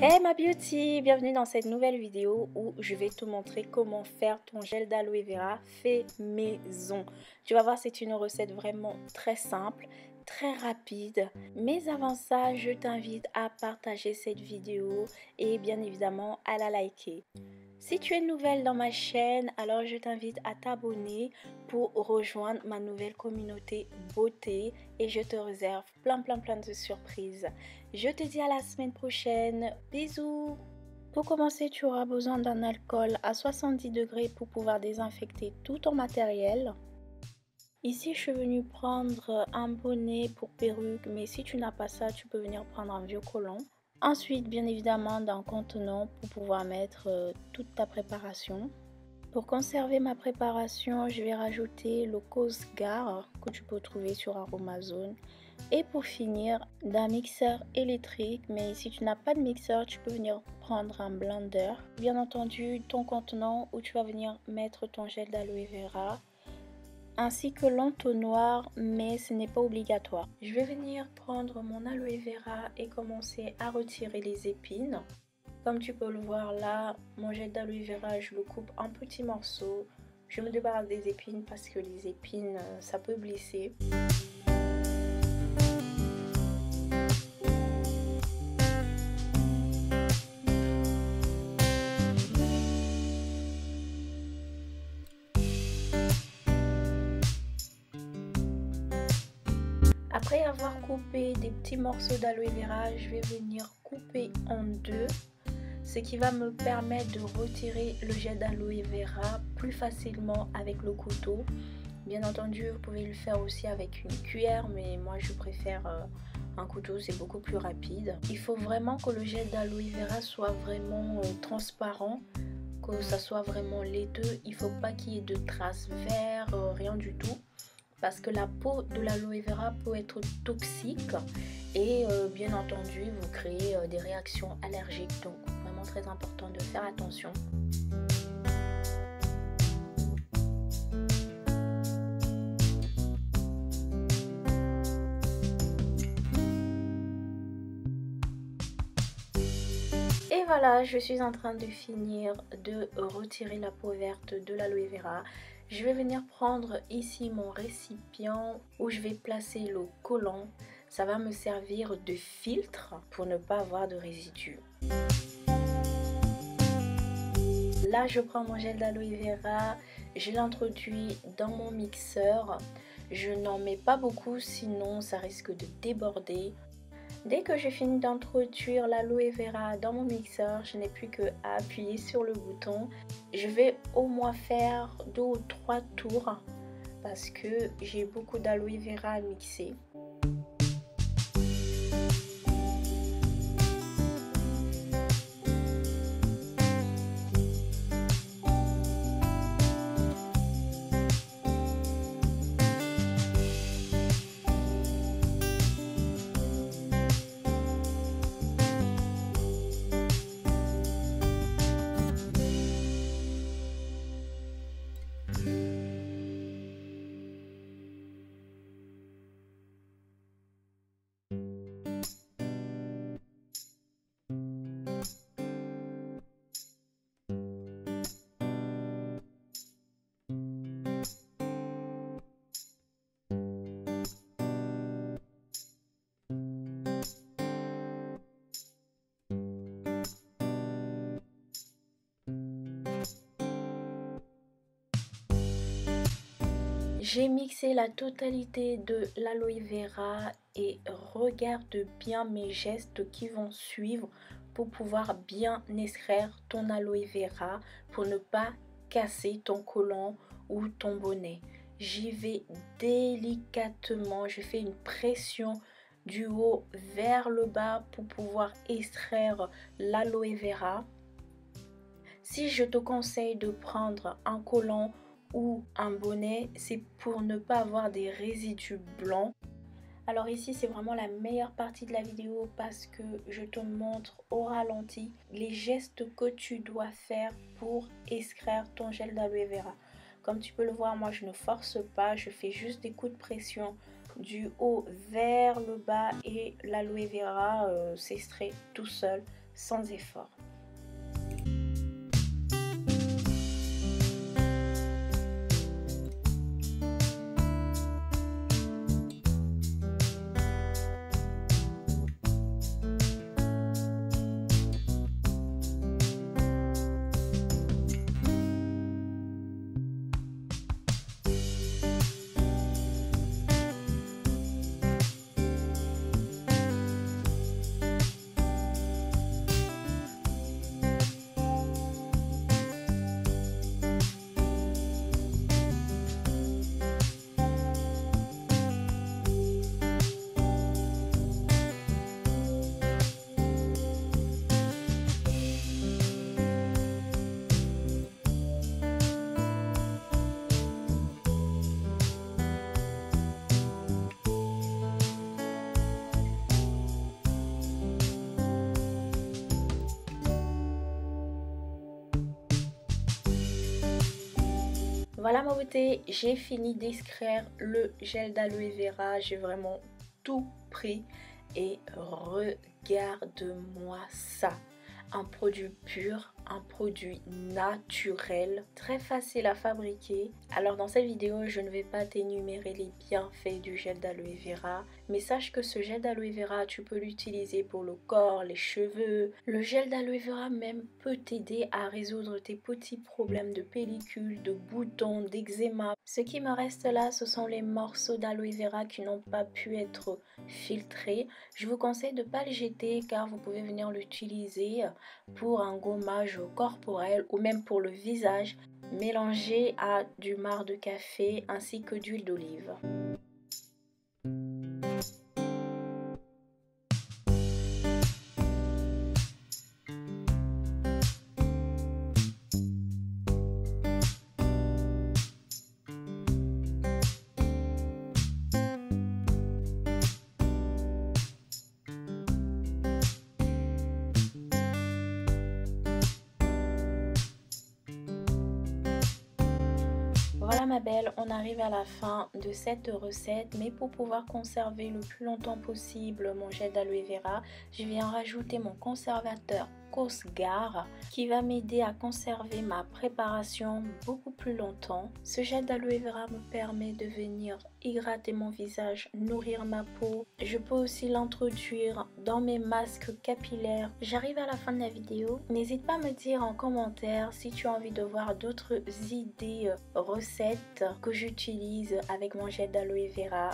Hey ma beauty, bienvenue dans cette nouvelle vidéo où je vais te montrer comment faire ton gel d'aloe vera fait maison. Tu vas voir, c'est une recette vraiment très simple, très rapide. Mais avant ça, je t'invite à partager cette vidéo et bien évidemment à la liker. Si tu es nouvelle dans ma chaîne, alors je t'invite à t'abonner pour rejoindre ma nouvelle communauté beauté et je te réserve plein de surprises. Je te dis à la semaine prochaine. Bisous! Pour commencer, tu auras besoin d'un alcool à 70 degrés pour pouvoir désinfecter tout ton matériel. Ici, je suis venue prendre un bonnet pour perruque, mais si tu n'as pas ça, tu peux venir prendre un vieux collant. Ensuite, bien évidemment, d'un contenant pour pouvoir mettre toute ta préparation. Pour conserver ma préparation, je vais rajouter le Cosgar que tu peux trouver sur Aromazone. Et pour finir, d'un mixeur électrique, mais si tu n'as pas de mixeur, tu peux venir prendre un blender. Bien entendu, ton contenant où tu vas venir mettre ton gel d'aloe vera, ainsi que l'entonnoir, mais ce n'est pas obligatoire. Je vais venir prendre mon aloe vera et commencer à retirer les épines. Comme tu peux le voir là, mon gel d'aloe vera, je le coupe en petits morceaux. Je me débarrasse des épines parce que les épines, ça peut blesser. Après avoir coupé des petits morceaux d'aloe vera, je vais venir couper en deux, ce qui va me permettre de retirer le gel d'aloe vera plus facilement avec le couteau. Bien entendu, vous pouvez le faire aussi avec une cuillère, mais moi je préfère un couteau, c'est beaucoup plus rapide. Il faut vraiment que le gel d'aloe vera soit vraiment transparent, que ça soit vraiment laiteux. Il ne faut pas qu'il y ait de traces vertes, rien du tout. Parce que la peau de l'aloe vera peut être toxique et bien entendu vous créez des réactions allergiques, donc vraiment très important de faire attention. Et voilà, je suis en train de finir de retirer la peau verte de l'aloe vera. Je vais venir prendre ici mon récipient où je vais placer le collant. Ça va me servir de filtre pour ne pas avoir de résidus. Là, je prends mon gel d'aloe vera, je l'introduis dans mon mixeur. Je n'en mets pas beaucoup, sinon ça risque de déborder. Dès que j'ai fini d'introduire l'aloe vera dans mon mixeur, je n'ai plus qu'à appuyer sur le bouton. Je vais au moins faire 2 ou 3 tours parce que j'ai beaucoup d'aloe vera à mixer. J'ai mixé la totalité de l'aloe vera et regarde bien mes gestes qui vont suivre pour pouvoir bien extraire ton aloe vera pour ne pas casser ton collant ou ton bonnet. J'y vais délicatement, je fais une pression du haut vers le bas pour pouvoir extraire l'aloe vera. Si je te conseille de prendre un collant ou un bonnet, c'est pour ne pas avoir des résidus blancs. Alors ici c'est vraiment la meilleure partie de la vidéo parce que je te montre au ralenti les gestes que tu dois faire pour extraire ton gel d'aloe vera. Comme tu peux le voir, moi je ne force pas, je fais juste des coups de pression du haut vers le bas et l'aloe vera s'extrait tout seul sans effort. Voilà ma beauté, j'ai fini d'extraire le gel d'aloe vera, j'ai vraiment tout pris et regarde-moi ça. Un produit pur, un produit naturel, très facile à fabriquer. Alors dans cette vidéo, je ne vais pas t'énumérer les bienfaits du gel d'aloe vera, mais sache que ce gel d'aloe vera, tu peux l'utiliser pour le corps, les cheveux. Le gel d'aloe vera même peut t'aider à résoudre tes petits problèmes de pellicule, de boutons, d'eczéma. Ce qui me reste là, ce sont les morceaux d'aloe vera qui n'ont pas pu être filtrés. Je vous conseille de ne pas les jeter car vous pouvez venir l'utiliser pour un gommage corporel ou même pour le visage, mélangé à du marc de café ainsi que d'huile d'olive. Voilà ma belle, on arrive à la fin de cette recette, mais pour pouvoir conserver le plus longtemps possible mon gel d'aloe vera, je viens rajouter mon conservateur Cosgar qui va m'aider à conserver ma préparation beaucoup plus longtemps. Ce gel d'aloe vera me permet de venir hydrater mon visage, nourrir ma peau. Je peux aussi l'introduire dans mes masques capillaires. J'arrive à la fin de la vidéo. N'hésite pas à me dire en commentaire si tu as envie de voir d'autres idées recettes que j'utilise avec mon gel d'aloe vera.